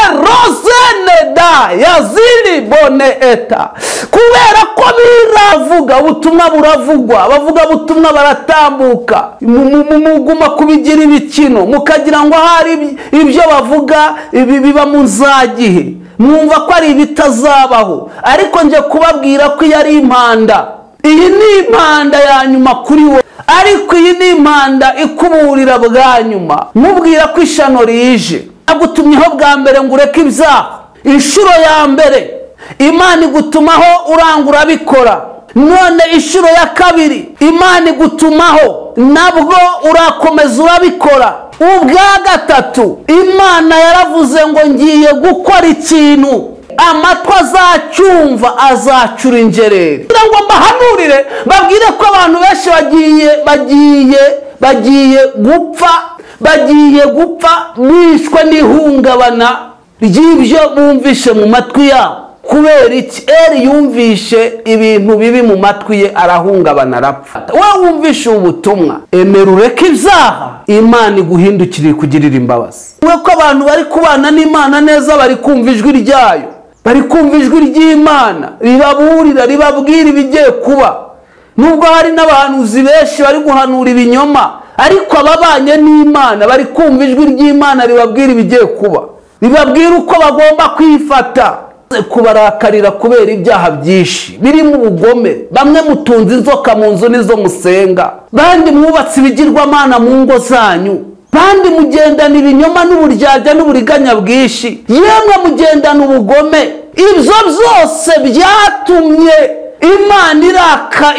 erozene da yazili bone eta kubera ko biravuga ubutumwa buravugwa bavuga ubutumwa baratambuka muguma kubigira ibikino mukagira ngo hari ibyo bavuga biba mu nzagihe mwumva ko ari ibitazabaho ariko nje kubabwira ko yari impanda iyi ni impanda ya nyuma kuri we ariko iyi ni impanda ikuburira bwa nyuma mubwira ko ishano rije agutumyeho bwa mbere ngo ureke ibyaha inshuro ya mbere Imana igutumaho urangura bikora none inshuro ya kabiri Imana igutumaho nabwo urakomeza urabikora ubwa gatatu Imana yaravuze ngo ngiye gukora ikintu amatwi azacyumva azacura ingerere kugira ngo mbahanurire babwire ko abantu benshi bagiye gupfa bishwe n'ihungabana ry'ibyo bumvishe mu matwi yabo kubera iki yumvishe ibintu bibi mu matwi ye arahungabana arapfa wowe wumvishe ubutumwa emera ureke ibyaha Imana iguhindukire kugirira imbabazi we ko abantu bari kubana n'Imana neza bari kumva ijwi ryayo bari kumva ijwi ry'Imana ribaburira ribabwira ibigiye kuba nubwo hari n'abahanuzi benshi bari guhanura ibinyoma ariko ababanye n'Imana bari kumva ijwi ry'Imana ribabwira ibigiye kuba ribabwira uko bagomba kwifata kubarakarira kubera ibyaha byinshi birimo ubugome bamwe mutunze inzoka mu nzu nizo musenga bandi mwubatse ibigirwamana mu ngo zanyu bandi mugendana ibinyoma n'uburyarya n'uburiganya bwinshi yemwe mugendana ubugome ibyo byose byatumye Imana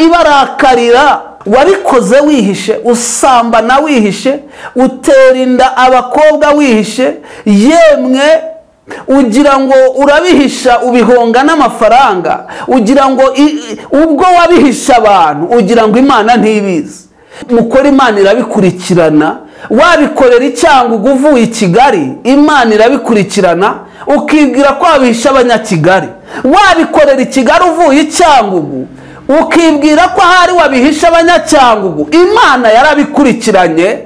ibarakarira wabikoze wihishe usambana wihishe utera inda abakobwa wihishe yemwe ugira ngo urabihisha ubihonga n'amafaranga ugira ngo ubwo wabihisha abantu ugira ngo Imana ntibizi mukora Imana irabikurikirana wabikorera icyangugu uvuye i Kigali Imana irabikurikirana ukibwira ko wabihisha abanyakigali wabikorera i Kigali uvuye icyangugu ukibwira ko hari wabihisha abanyacyangugu Imana yarabikurikiranye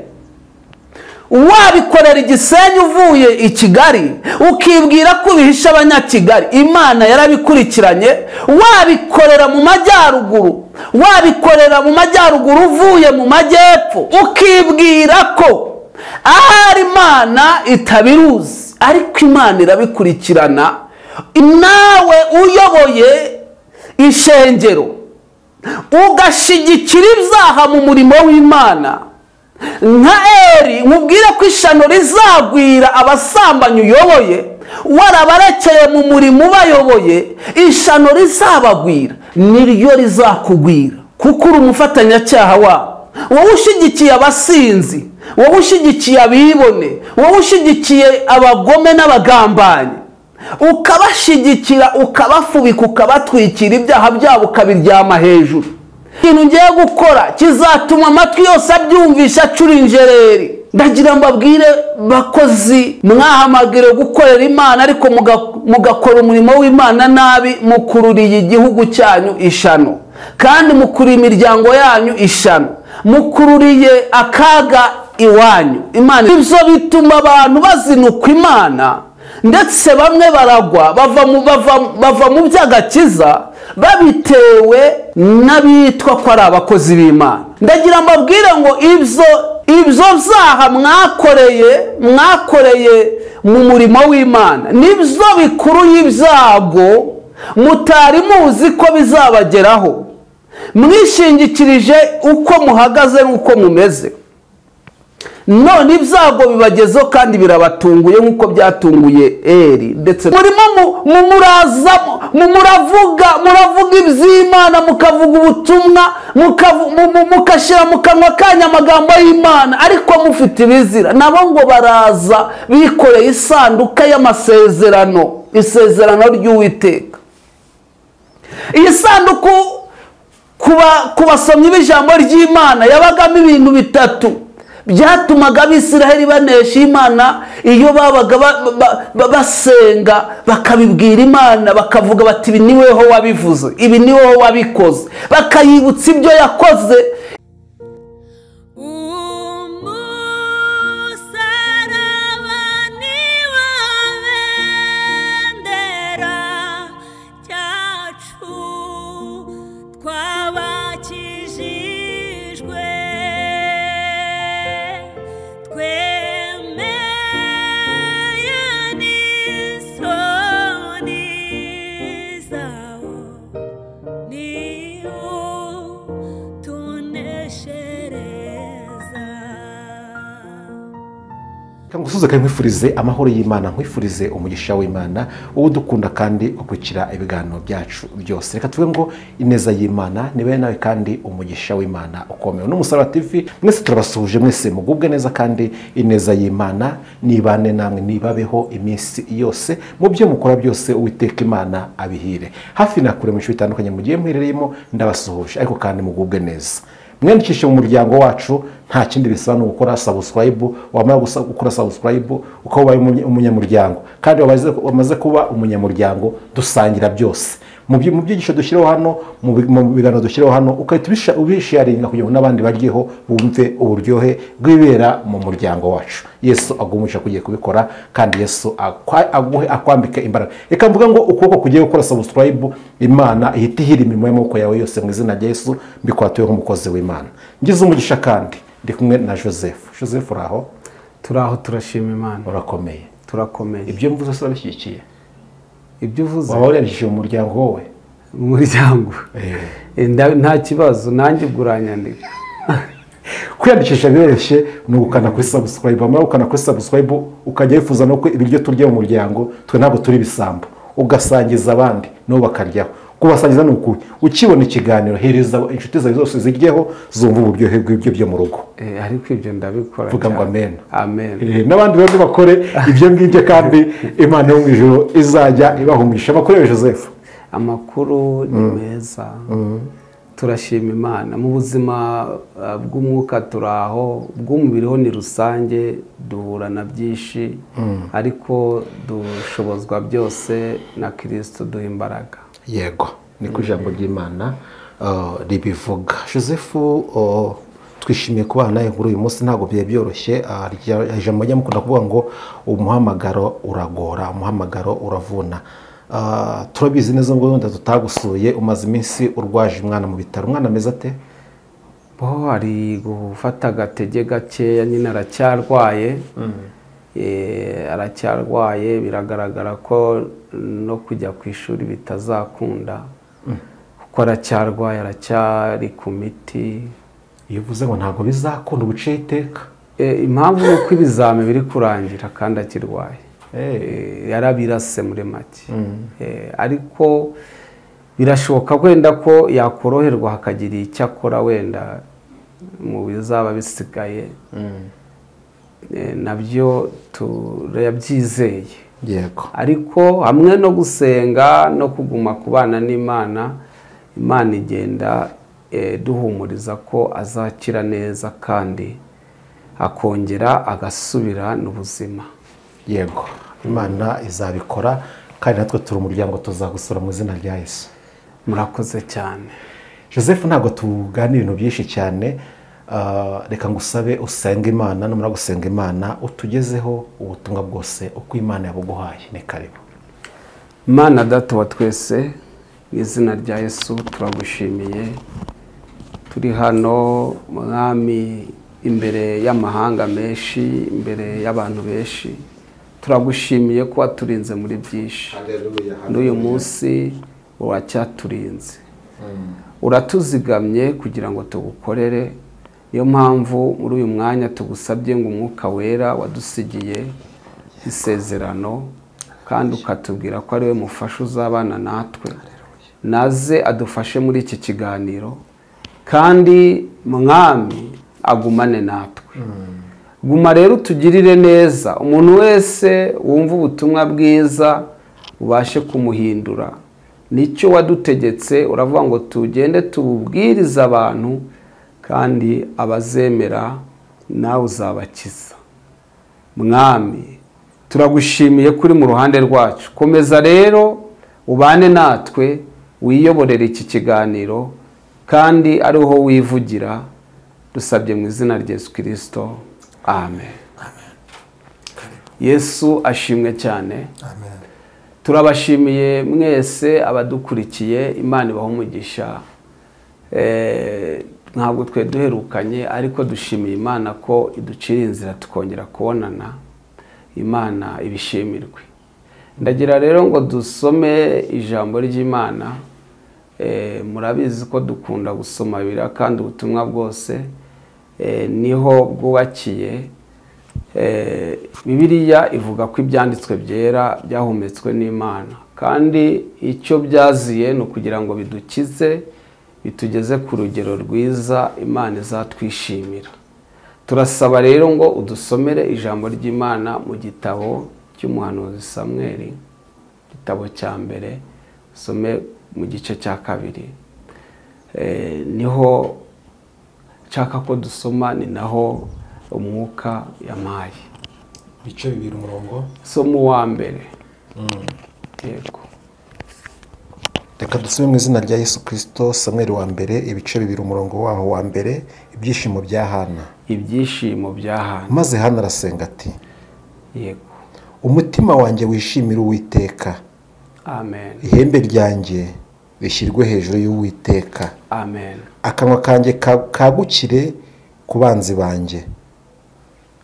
wabikorera Igisenyi uvuye i Kigali ukibwira ko ubihisha abanyakigali Imana yarabikurikiranye wabikorera mu majyaruguru uvuye mu majyepfo ukibwira ko ahari Imana itabiruzi ariko Imana irabikurikirana nawe uyoboye ishengero ugashigikira ibyaha mu murimo w'Imana nka nkubwire ko ishano rizagwira abasambanyi uyoboye warabarekeye mu murimo ubayoboye ishano rizabagwira niryo rizakugwira kuko uri umufatanyacyaha wabo wowe ushigikiye abasinzi wowe ushigikiye abibone wowe ushigikiye abagome n'abagambanyi ukabashigikira ukabafubika ukabatwikira ibyaha byabo ukabiryama hejuru ikintu ngiye gukora kizatuma amatwi yose abyumvisha acura injereri ndagira mbabwire bakozi mwahamagire gukorera Imana ariko mugakora umurimo w'Imana nabi mukururiye igihugu cyanyu ishano kandi mukuriye imiryango yanyu ishano mukururiye akaga iwanyu Imana ibyo bituma abantu bazinuka Imana ndetse bamwe baragwa bava mu by'agakiza babitewe n'abitwa ko ari abakozi b'Imana ndagira mbabwire ngo ibyo byaha mwakoreye mu murimo w'Imana nibyo bikuruye ibyago mutari muzi ko bizabageraho mwishingikirije uko muhagaze n'uko mumeze none ibyago bibagezeho kandi birabatunguye nk'uko byatunguye ndetse muravuga iby'Imana mukavuga ubutumwa mukashyira mu kanwa kanyu amagambo y'Imana ariko mufite ibizira nabo ngo baraza bikoreye isanduka y'amasezerano isezerano ry'Uwiteka iyi sanduku ku basomyi b'ijambo ry'Imana yabagamo ibintu bitatu byatumaga Abisiraheli banesha Imana iyo babaga basenga bakabibwira Imana bakavuga bati ibi ni weho wabivuze ibi ni wowe wabikoze bakayibutsa ibyo yakoze gusuza kandi nkwifurize amahoro y'Imana, nkwifurize umugisha w'Imana, uwo dukunda kandi ukurikira ibiganiro byacu byose. Reka tuvuge ngo ineza y'Imana nibe nawe kandi umugisha w'Imana ukomeye. N'Umusaraba TV mwese turabasuhuje, mwese mugubwe neza kandi ineza y'Imana nibane namwe, nibabeho iminsi yose, mu byo mukora byose Uwiteka Imana abihire. Hafi na kure mu bice bitandukanye mugiye muherereyemo ndabasuhuje, ariko kandi mugubwe neza. Mwandikishe mu muryango wacu, nta kindi bisaba no gukora subscribe. Wamara gukora subscribe ukaba ubaye umunyamuryango, kandi wamaze kuba umunyamuryango dusangira byose mu byigisho dushyiraho hano, mu biganiro dushyiraho hano, ukahita ubisharinga kugira ngo n'abandi baryeho bumve uburyohe bw'ibera mu muryango wacu. Yesu agumisha kugiye kubikora, kandi Yesu akwambike imbaraga. Reka mvuga ngo ukuboko kugiye gukora subscribe, Imana ihita ihira imirimo y'amaboko yawe yose mu izina rya Yesu, mbikwatuyeho umukozi w'Imana. Ngize umugisha kandi ndi kumwe na Joseph. Uraho? Turaho, turashima Imana. Urakomeye? Turakomeye. Ibyo mvuze se urabishyigikiye? Ibyo uvuze waba warabishyigikiye mu muryango wowe? Umuryango nta kibazo, nanjye guranyandika. Kwiyandikisha biroroshye, ni ugukanda kuri subscribe. Amara ukana kuri subscribe ukajya wifuza no ibiryo turya mu muryango, twe ntabwo turi bisambo, ugasangiza abandi nabo bakaryaho. Kubasangiza ni ukuri, ukibona ikiganiro hereza inshuti zawe zose zijyeho, zumva uburyohe bw'ibyo byo mu rugo. Ariko ibyo ndabikora. Vuga ngo amen. Amen. N'abandi bose bakore ibyo ngibyo, kandi Imana yo mu ijuru izajya ibahumurisha. Amakuru ya Joseph? Amakuru ni meza. Turashima Imana. Mu buzima bw'umwuka turaho, bw'umubiri ho ni rusange, duhura na byinshi, ariko dushobozwa byose na Kristo duha imbaraga. Yego, niko ijambo ry'Imana ribivuga. Joseph, twishimiye kubana nawe kuri uyu munsi. Ntabwo byari byoroshye. Ijambo rya mukunda kuvuga ngo umuhamagaro uragora, umuhamagaro uravuna. Turabizi neza ngo wenda tutagusuye, umaze iminsi urwaje umwana mu bitaro. Umwana ameze ate? Ari gufata agatege gakeya, nyine aracyarwaye. Aracyarwaye, biragaragara ko no kujya ku ishuri bitazakunda, kuko aracyarwaye, aracyari ku miti. Iyo uvuze ngo ntabwo bizakunda, ubuce iteka? Impamvu ni uko ibizame biri kurangira kandi akirwaye. Yarabirase muri make. Ariko birashoboka wenda ko yakoroherwa hakagira icyo akora wenda mu bizaba bisigaye. Nabyo turabyizeye. Yego. Ariko hamwe no gusenga no kuguma kubana n'Imana, Imana igenda duhumuriza ko azakira neza kandi akongera agasubira n'ubuzima. Yego, Imana izabikora, kandi natwe turi umuryango tuzagusura mu izina rya Yesu. Murakoze cyane. Joseph, ntabwo tuganira ibintu byinshi cyane. Reka ngusabe usenge Imana, numara gusenga Imana utugezeho ubutumwa bwose uko Imana yabuguhaye. Ni karibu. Imana Data wa twese, mu izina rya Yesu turagushimiye. Turi hano Mwami, imbere y'amahanga menshi, imbere y'abantu benshi. Turagushimiye ko waturinze muri byinshi. N'uyu munsi uracyaturinze. Uratuzigamye kugira ngo tugukorere. Niyo mpamvu muri uyu mwanya tugusabye ngo Umwuka Wera wadusigiye isezerano, kandi ukatubwira ko ari we mufasha uzabana natwe, naze adufashe muri iki kiganiro, kandi Mwami agumane natwe. Guma rero utugirire neza, umuntu wese wumva ubutumwa bwiza ubashe kumuhindura. Nicyo wadutegetse, uravuga ngo tugende tububwirize abantu, kandi abazemera nawe uzabakiza. Mwami, turagushimiye kuri mu ruhande rwacu. Komeza rero ubane natwe, wiyoborere iki kiganiro, kandi ariho wivugira. Dusabye mu izina rya Yesu Kristo. Amen. Yesu ashimwe cyane. Amen. Turabashimiye mwese abadukurikiye. Imana ibahe umugisha. Ntabwo twe duherukanye, ariko dushimiye Imana ko iducira inzira tukongera kubonana. Imana ibishimirwe. Ndagira rero ngo dusome ijambo ry'Imana. Murabizi ko dukunda gusoma Bibiliya, kandi ubutumwa bwose niho bwubakiye. Bibiliya ivuga ko ibyanditswe byera byahumetswe n'Imana, kandi icyo byaziye ni ukugira ngo bidukize, bitugeze ku rugero rwiza Imana izatwishimira. Turasaba rero ngo udusomere ijambo ry'Imana mu gitabo cy'umuhanuzi Samweli, igitabo cya mbere, usome mu gice cya 2. Niho nshaka ko dusoma, ni naho umwuka yampaye. Ibice 2 umurongo. Somo wa mbere. Yego. Reka dusome mu izina rya Yesu Kristo. Samweli wa mbere ibice 2 umurongo waho wa mbere. Ibyishimo bya Hana. Ibyishimo bya Hana. Maze Hana arasenga ati, yego, umutima wanjye wishimira Uwiteka. amen. Ihembe ryanjye rishyirwe hejuru y'Uwiteka. Amen. Akanwa kanjye kagukire ku banzi banjye,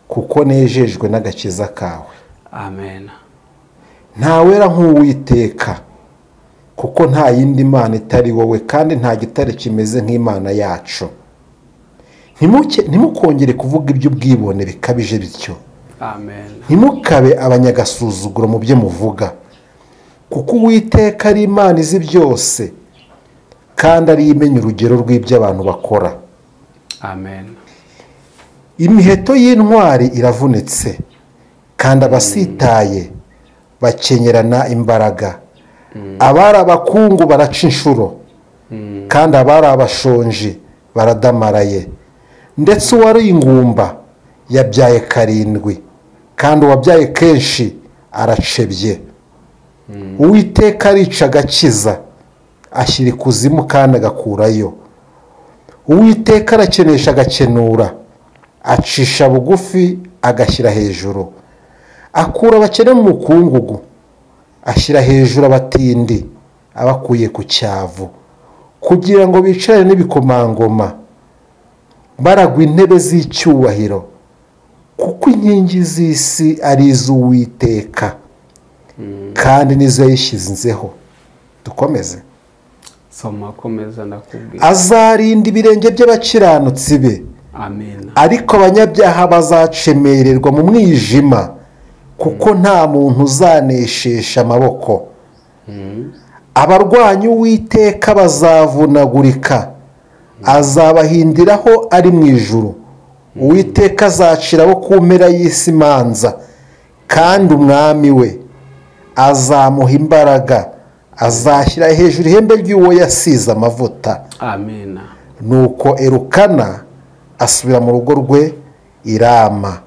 kuko nejejwe n'agakiza kawe. Amen. Ntawera nk'Uwiteka, kuko nta yindi Mana itari wowe, kandi nta gitare kimeze nk'Imana yacu. Ntimukongere kuvuga iby'ubwibone bikabije bityo. Amen. Ntimukabe abanyagasuzuguro mu byo muvuga, kuko Uwiteka ari Imana izi byose, kandi ari imenya urugero rw'ibyo abantu bakora. Amen. Imiheto y'intwari iravunitse, kandi abasitaye bakenyerana imbaraga. Abari abakungu baraca inshuro, kandi abari abashonji baradamaraye. Ndetse uwari ingumba yabyaye 7, kandi uwabyaye kenshi aracebye. Uwiteka arica agakiza, ashyira ikuzimu kandi agakurayo. Uwiteka arakenesha agakenura, acisha bugufi agashyira hejuru. Akura abakene mu mukungugu, ashyira hejuru abatindi abakuye ku cyavu, kugira ngo bicare n'ibikomangoma baragwa intebe z'icyubahiro, kuko inkingi z'isi ari iz'Uwiteka, kandi nizo yayishyizeho. Dukomeze. Soma, komeza ndakubwira. Azarinda ibirenge by'abakiranutsi be. Amen. Ariko abanyabyaha bazacemererwa mu mwijima, kuko nta muntu uzaneshesha amaboko. Abarwanya Uwiteka bazavunagurika, azabahindiraho ari mu ijuru. Uwiteka azaciraho ku mpera y'isi imanza, kandi umwami we azamuha imbaraga, azashyira hejuru ihembe ry'uwo yasize amavuta. Amen. Nuko Elukana asubira mu rugo rwe i Rama,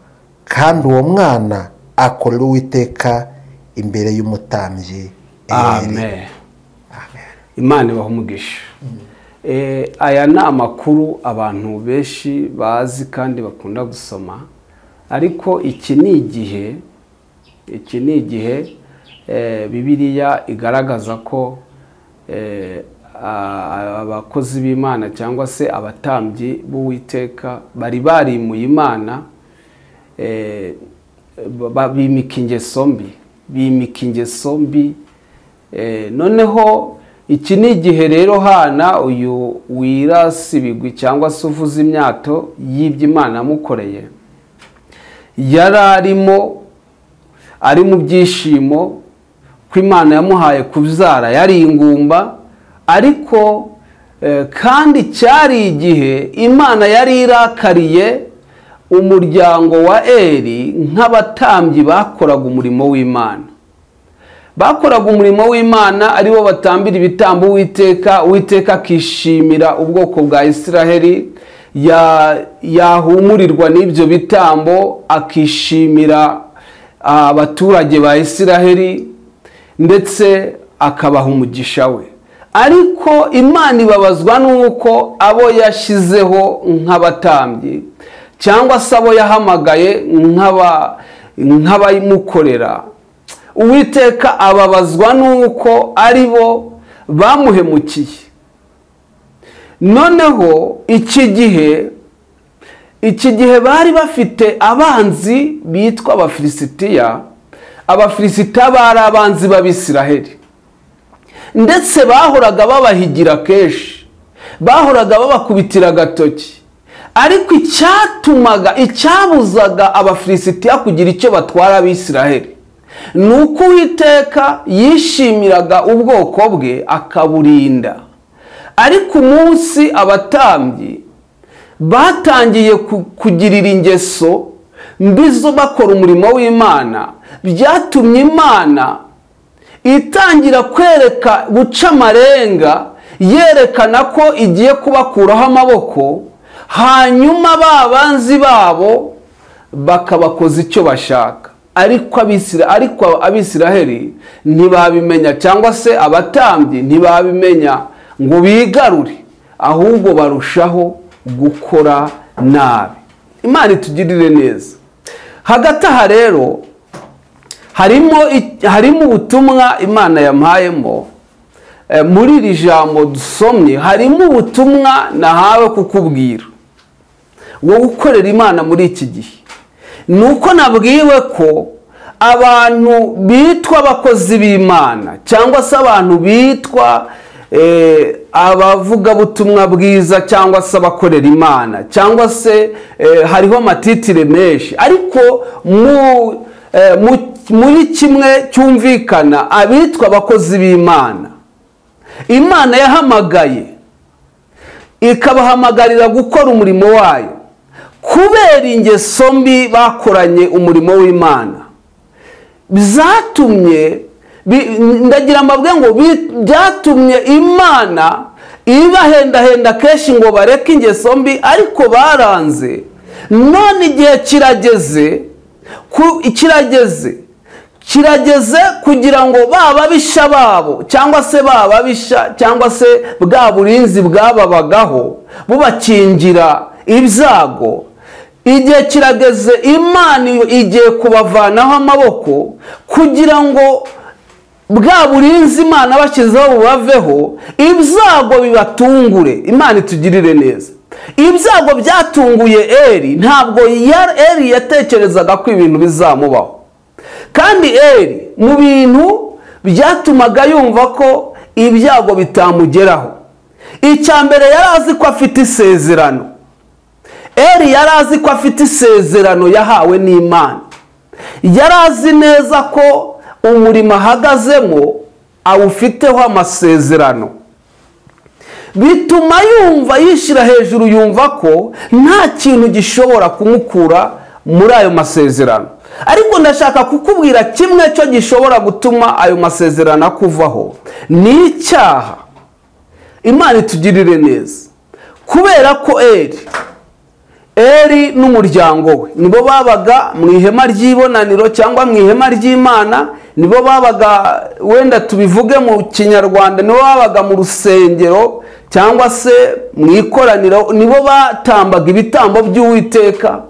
kandi uwo mwana akorera Uwiteka imbere y'umutambyi Eli. Amen. Imana ibaha umugisha. Aya ni amakuru abantu benshi bazi kandi bakunda gusoma, ariko iki ni igihe Bibiliya igaragaza ko abakozi b'Imana cyangwa se abatambyi b'Uwiteka bari barimuye Imana, bimika ingeso mbi. Noneho iki ni igihe rero Hana, uyu wirasa ibigwi cyangwa se uvuza imyato y'ibyo Imana yamukoreye, yari ari mu byishimo ko Imana yamuhaye kubyara, yari ingumba. Ariko kandi cyari igihe Imana yari irakariye umuryango wa Eli nk'abatambyi bakoraga umurimo w'Imana. Bakoraga umurimo w'Imana, aribo batambira ibitambo Uwiteka. Uwiteka akishimira ubwoko bwa Isiraheli, yahumurirwa n'ibyo bitambo, akishimira abaturage ba Isiraheli, ndetse akabaha umugisha we. Ariko Imana ibabazwa n'uko abo yashyizeho nk'abatambyi cyangwa se abo yahamagaye nk'abayimukorera, Uwiteka ababazwa n'uko ari bo bamuhemukiye. Noneho iki gihe bari bafite abanzi bitwa Abafilisitiya. Abafilisitiya bari abanzi b'Abisiraheli, ndetse bahoraga babahigira kenshi, bahoraga babakubitira agatoki. ariko icyabuzaga abafilisitiya kugira icyo batwara abisiraheli ni uko Uwiteka yishimiraga ubwoko bwe akaburinda. Ariko umunsi abatambyi batangiye kugirira ingeso mbi zo bakora umurimo w'Imana, byatumye Imana itangira guca amarenga yerekana ko igiye kubakuraho amaboko, hanyuma banzi babo bakabakoza icyo bashaka. Ariko abisiraheli ntibabimenya, cyangwa se abatambyi ntibabimenya ngo bigarure, ahubwo barushaho gukora nabi. Imana itugirire neza. Hagati aha rero harimo ubutumwa Imana yampayemo. Muri iri jambo dusomye harimo ubutumwa nahawe kukubwira wo gukorera Imana muri iki gihe. Nuko nabwiwe ko abantu bitwa abakozi b'Imana, cyangwa se abantu bitwa abavuga butumwa bwiza, cyangwa se abakorera Imana, cyangwa se hariho amatitire menshi, ariko muri kimwe cyumvikana abitwa abakozi b'Imana, Imana yahamagaye ikabahamagarira gukora umurimo wayo kubera ingeso mbi bakoranye umurimo w'Imana. Byatumye ndagira amabwe ngo byatumye Imana ibahendahenda kenshi ngo bareke ingeso mbi, ariko baranze. None igihe kirageze kugira ngo bababisha babo, cyangwa se bwa burinzi bwababagaho bubakingira ibyago, igihe kirageze Imana igiye kubavanaho amaboko kugira ngo bwa burinzi Imana bashyizeho bubaveho, ibyago bibatungure. Imana itugirire neza. Ibyago byatunguye Eli, ntabwo Eli yatekerezaga ko ibintu bizamubaho, kandi Eli mu bintu byatumaga yumva ko ibyago bitamugeraho, icya mbere yari azi ko afite isezerano. Eli yari azi ko afite isezerano yahawe n'Imana. Yari azi neza ko umurimo ahagazemo awufiteho amasezerano. Bituma yumva yishyira hejuru, yumva ko nta kintu gishobora kumukura muri ayo masezerano. Ariko ndashaka kukubwira kimwe cyo gishobora gutuma ayo masezerano akuvaho, ni icyaha. Imana itugirire neza. Kubera ko Eli n'umuryango we nibo babaga mu ihema ry'ibonaniro, cyangwa mu ihema ry'Imana, nibo babaga, wenda tubivuge mu Kinyarwanda, nibo babaga mu rusengero cyangwa se mu ikoraniro, nibo batambaga ibitambo by'Uwiteka.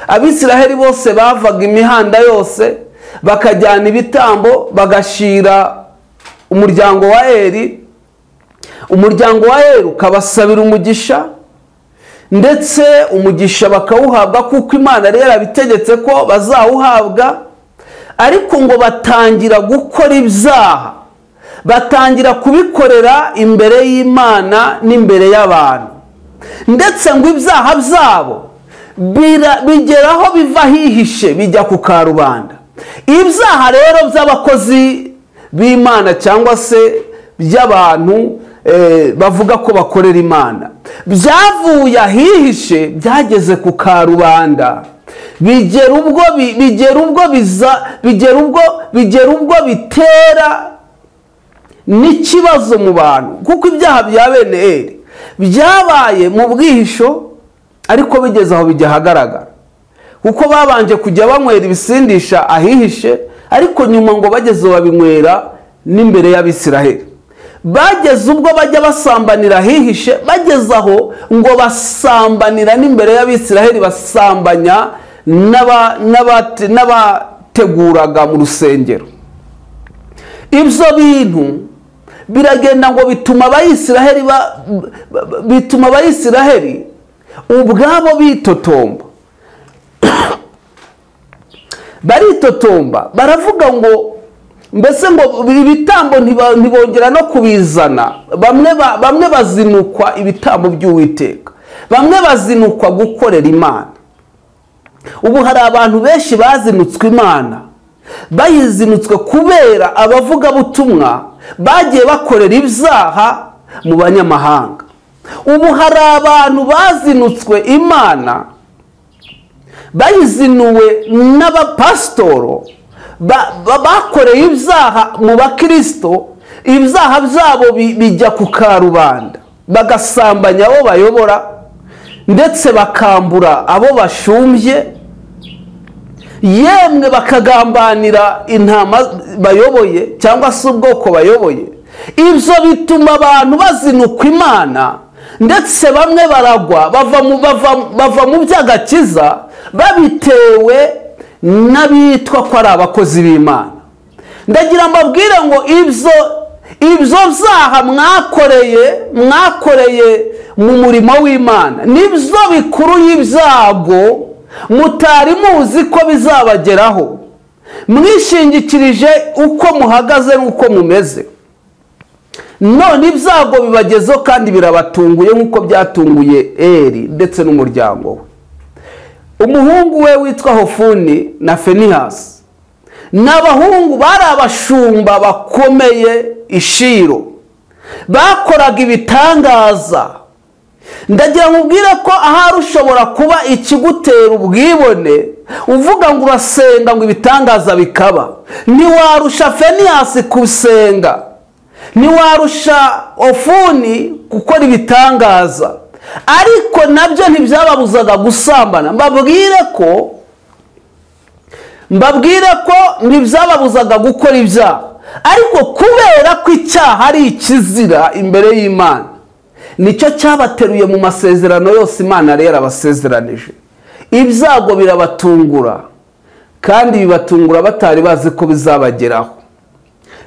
Abisiraheli bose bavaga imihanda yose bakajyana ibitambo bagashira umuryango wa Eli. Umuryango wa Eli ukabasabira umugisha, ndetse umugisha bakawuhabwa kuko Imana yari yarabitegetse ko bazawuhabwa. Ariko ngo batangira gukora ibyaha, batangira kubikorera imbere y'Imana n'imbere y'abantu, ndetse ngo ibyaha byabo bigeraho biva hihishe bijya ku karubanda. Ibyaha rero by'abakozi b'Imana, cyangwa se by'abantu bavuga ko bakorera Imana, byavuye ahihishe byageze ku karubanda, bigera ubwo bitera n'ikibazo mu bantu. Kuko ibyaha bya bene Eli byabaye mu bwihisho, ariko bigeze aho bijya ahagaragara, kuko babanje kujya banywera ibisindisha ahihishe, ariko nyuma ngo bageze babinywera n'imbere y'Abisiraheli. Bageze ubwo bajya basambanira ahihishe, bageze aho ngo basambanira n'imbere y'Abisiraheli, basambanya n'abateguraga mu rusengero. Ibyo bintu biragenda ngo bituma Abayisiraheli ubwabo bitotomba. Baritotomba, baravuga ngo mbese ngo ibitambo ntibongera no kubizana. Bamwe bazinukwa ibitambo by'Uwiteka, bamwe bazinukwa gukorera Imana. Ubu hari abantu benshi bazinutswe Imana, bayizinutswe kubera abavugabutumwa bagiye bakorera ibyaha mu banyamahanga. Ubu hari abantu bazinutswe Imana, bayizinuwe n'abapasitoro bakoreye ibyaha mu bakristo, ibyaha byabo bijya ku karubanda, bagasambanya abo bayobora ndetse bakambura abo bashumbye, yemwe bakagambanira intama bayoboye cyangwa se ubwoko bayoboye. Ibyo bituma abantu bazinukwa Imana, ndetse bamwe baragwa bava mu by'agakiza babitewe n'abitwa ko ari abakozi b'Imana. Ndagira mbabwire ngo ibyo byaha mwakoreye mu murimo w'Imana nibyo bikuruye ibyago mutari muzi ko bizabageraho, mwishingikirije uko muhagaze n'uko mumeze. None ibyago bibagezeho kandi birabatunguye nk'uko byatunguye Eli ndetse n'umuryango we. Umuhungu we witwa Hofuni na Finehasi n'abahungu bari abashumba bakomeye i Shilo, bakoraga ibitangaza. Ndagira nkubwire ko ahari ushobora kuba ikigutera ubwibone uvuga ngo urasenga ngo ibitangaza bikaba. Ntiwarusha Finehasi gusenga, ntiwarusha Hofuni gukora ibitangaza, ariko nabyo ntibyababuzaga gusambana. Mbabwire ko ntibyababuzaga gukora ibyaha, ariko kubera ko icyaha ari ikizira imbere y'Imana, nicyo cyabateruye mu masezerano yose Imana yari yarabasezeranije. Ibyago birabatungura, kandi bibatungura batari bazi ko bizabageraho.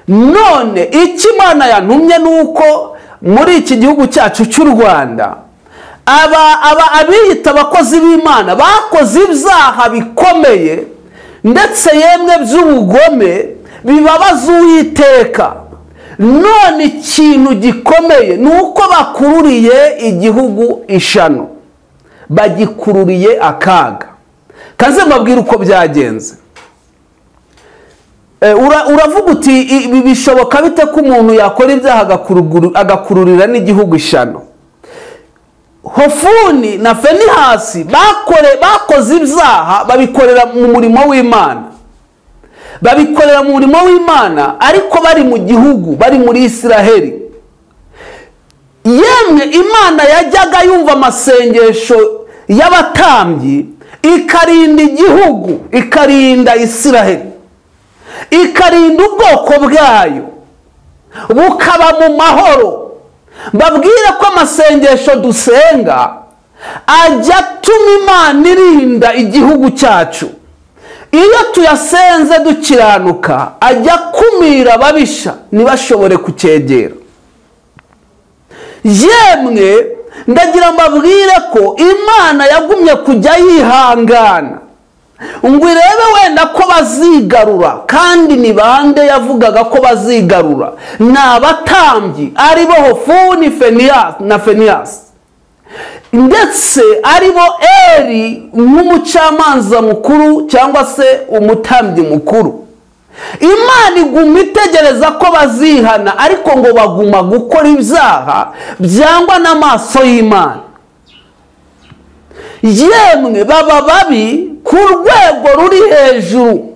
None icyo Imana yantumye nuko muri iki gihugu cyacu cy'u Rwanda abiyita abakozi b'Imana bakoze ibyaha bikomeye ndetse yemwe by'ubugome bibabaza Uwiteka. None ikintu gikomeye nuko bakururiye igihugu ishano, bagikururiye akaga. Kaze mbabwire uko byagenze. Uravuga uti bishoboka bite ko umuntu yakora ibyaha agakururira n'igihugu ishano? Hofuni na Finehasi bakoze ibyaha babikorera mu murimo w'Imana, ariko bari mu gihugu, bari muri Isiraheli. Yemwe Imana yajyaga yumva amasengesho y'abatambyi, ikarinda igihugu, ikarinda Isiraheli, ikarinda ubwoko bwayo bukaba mu mahoro. Mbabwire ko amasengesho dusenga ajya atuma Imana irinda igihugu cyacu. Iyo tuyasenze dukiranuka, ajya kumira ababisha ntibashobore kucyegera. Yemwe ndagira mbabwire ko Imana yagumye kujya yihangana ngo irebe wenda ko bazigarura. Kandi ni bande yavugaga ko bazigarura? Ni abatambyi, ari bo Hofuni na Finehasi, ndetse ari bo Eli nk'umucamanza mukuru cyangwa se umutambyi mukuru. Imana iguma itegereza ko bazihana, ariko ngo baguma gukora ibyaha byangwa n'amaso y'Imana. Yemwe baba babi ku rwego ruri hejuru,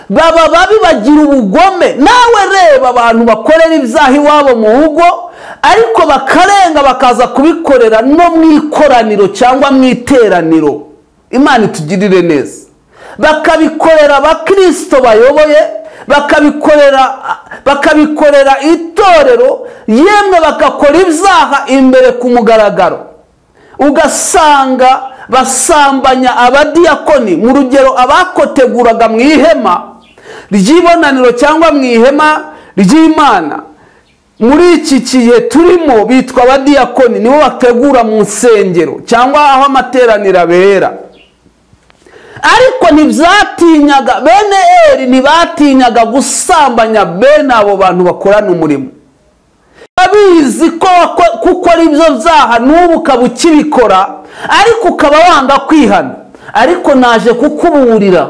baba babi bagira ubugome. Nawe reba abantu bakorera ibyaha iwabo mu rugo, ariko bakarenga bakaza kubikorera no mu ikoraniro cyangwa mu iteraniro. Imana itugirire neza. Bakabikorera abakristo bayoboye, bakabikorera itorero, yemwe bagakora ibyaha imbere ku mugaragaro. Ugasanga basambanya abadiyakoni. Mu rugero, abakoteguraga mu ihema ry'ibonaniro cyangwa mu ihema ry'Imana, muri iki gihe turimo bitwa abadiyakoni, nibo bategura mu nsengero cyangwa aho amateraniro abera. Ariko ntibyatinyaga bene Eli, ntibatinyaga gusambanya bene abo bantu bakorana umurimo. urabizi ko gukora ibyo byaha n'ubu ukaba ukibikora ariko ukaba wanga kwihana. Ariko naje kukuburira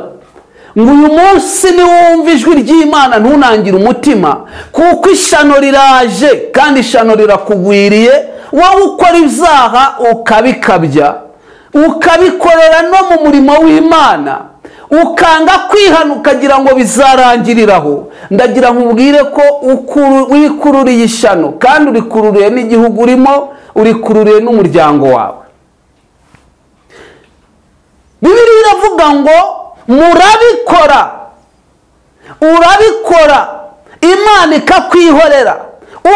ngo uyu munsi niwumva ijwi ry'Imana ntunangire umutima, kuko ishano riraje kandi ishano rirakugwiriye. Wowe ukora ibyaha ukabikabya, ukabikorera no mu murimo w'Imana, ukanga kwihana ukagira ngo bizarangiriraho. Ndagira nkubwire ko wikururiye ishano, kandi urikururiye n'igihugu urimo, urikururiye n'umuryango wawe. Bibiliya iravuga ngo urabikora Imana ikakwihorera,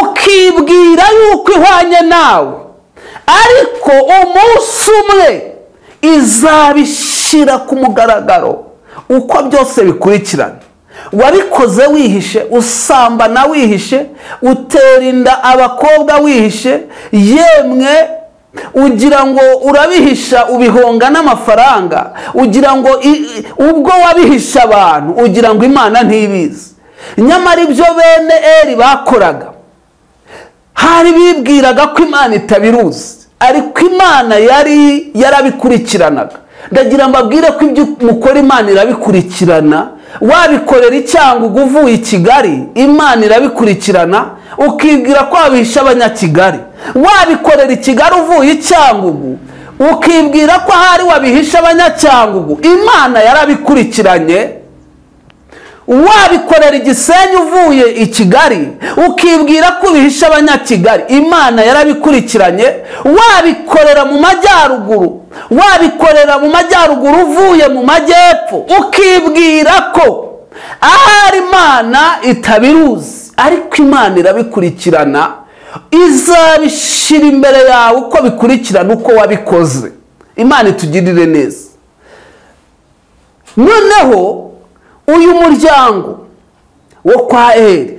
ukibwira yuko ihwanye nawe, ariko umunsi umwe izabishyira ku mugaragaro uko byose bikurikirana. Wabikoze wihishe, usambana wihishe, utera inda abakobwa wihishe, yemwe ugira ngo urabihisha ubihonga n'amafaranga, ugira ngo ubwo wabihisha abantu ugira ngo Imana ntibizi. Nyamara ibyo bene Eli bakoraga, hari bibwiraga ko Imana itabiruzi, ariko Imana yari yarabikurikiranaga. Ndagira mbabwire ko ibyo mukora Imana irabikurikirana. Wabikorera icyangugu uvuye i Kigali, Imana irabikurikirana, ukibwira ko wabihisha abanyakigali. Wabikorera i Kigali uvuye icyangugu, ukibwira ko hari wabihisha abanyacyangugu, Imana yarabikurikiranye. Wabikorera Igisenyi uvuye i Kigali, ukibwira ko ubihisha abanyakigali, Imana yarabikurikiranye. Wabikorera mu majyaruguru uvuye mu majyepfo, ukibwira ko ahari Imana itabiruzi, ariko Imana irabikurikirana, izabishyira imbere yawe uko bikurikirana uko wabikoze. Imana itugirire neza. Noneho uyu muryango wo kwa Eli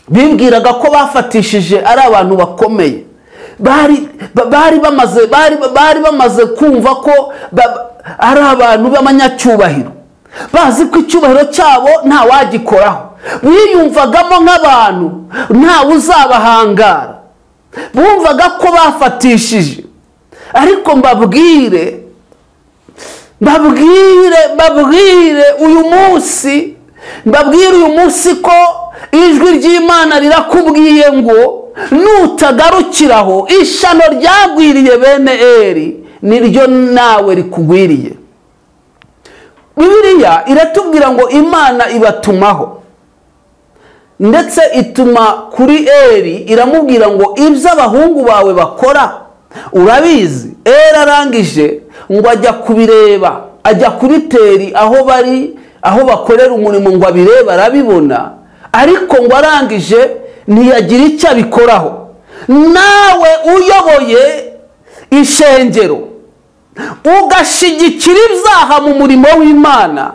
bibwiraga ko bafatishije ari abantu bakomeye, bari bamaze kumva ko ari abantu b'abanyacyubahiro, bazi ko icyubahiro cyabo nta wagikoraho, biyumvagamo nk'abantu ntawe uzabahangara, bumvaga ko bafatishije. Ariko mbabwire uyu munsi ko ijwi ry'Imana rirakubwiye ngo nutagarukiraho ishano ryagwiriye bene Eli niryo nawe rikugwiriye. Bibiliya iratubwira ngo Imana ibatumaho, ndetse ituma kuri Eli iramubwira ngo ibyo abahungu bawe bakora urabizi. Eli arangije ngo ajya kubireba, ajya kuri Teri aho bakorera umurimo, ngo abireba arabibona, ariko ngo arangije ntiyagira icyo abikoraho. Nawe uyoboye ishengero ugashyigikira ibyaha mu murimo w'Imana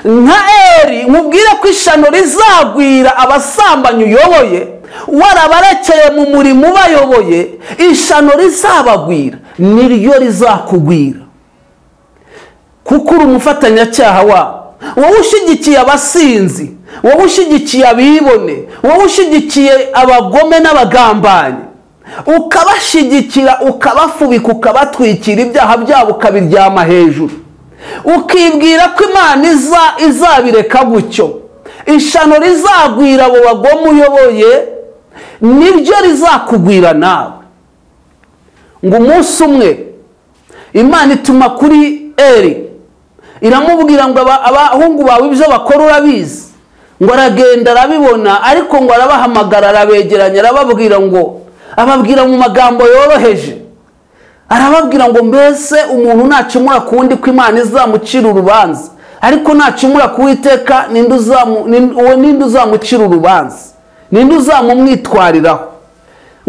nka Eli, nkubwire ko ishano rizagwira abasambanyi uyoboye. Warabarekeye mu murimo ubayoboye, ishano rizabagwira niryo rizakugwira, kuko uri umufatanyacyaha wabo. Wowe ushyigikiye abasinzi, wowe ushyigikiye abibone, wowe ushyigikiye abagome n'abagambanyi, ukabashyigikira, ukabafubika, ukabatwikira ibyaha byabo, ukabiryama hejuru, ukibwira ko Imana izabireka gutyo. Ishano rizagwira abo bagome uyoboye niryo rizakugwira nawe. Ngo umunsi umwe Imana ituma kuri Eli, iramubwira ngo abahungu bawe ibyo bakora urabizi. Ngo aragenda arabibona, ariko ngo arabahamagara, arabegeranya, ababwira mu magambo yoroheje, arababwira ngo mbese umuntu nacumura ku wundi ko Imana izamucira urubanza, ariko nacumura ku Uwiteka ninde uzamucira urubanza, ninde uzamumwitwariraho.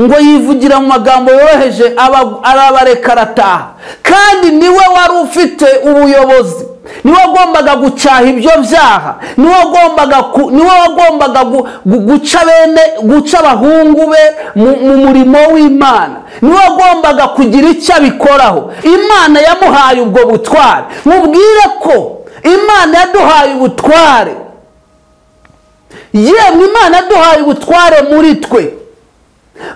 Ngo yivugira mu magambo yoroheje, arabareka arataha. Kandi niwe wari ufite ubuyobozi, niwe wagombaga gucyaha ibyo byaha, niwe wagombaga guca abahungu be mu murimo w'Imana, niwe wagombaga kugira icyo abikoraho. Imana yamuhaye ubwo butware. Mubwire ko Imana yaduhaye ubutware, yemwe Imana yaduhaye ubutware muri twe.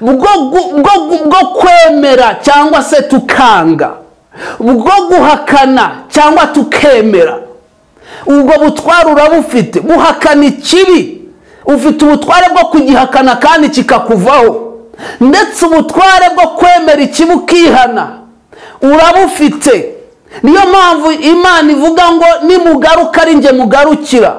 bwo kwemera cyangwa se tukanga, bwo guhakana cyangwa tukemera. ubwo butware urabufite. guhakana ikibi, ufite ubutware bwo kugihakana kandi kikakuvaho, ndetse ubutware bwo kwemera ikibi ukihana urabufite. niyo mpamvu Imana ivuga ngo nimugaruka ari njye mugarukira.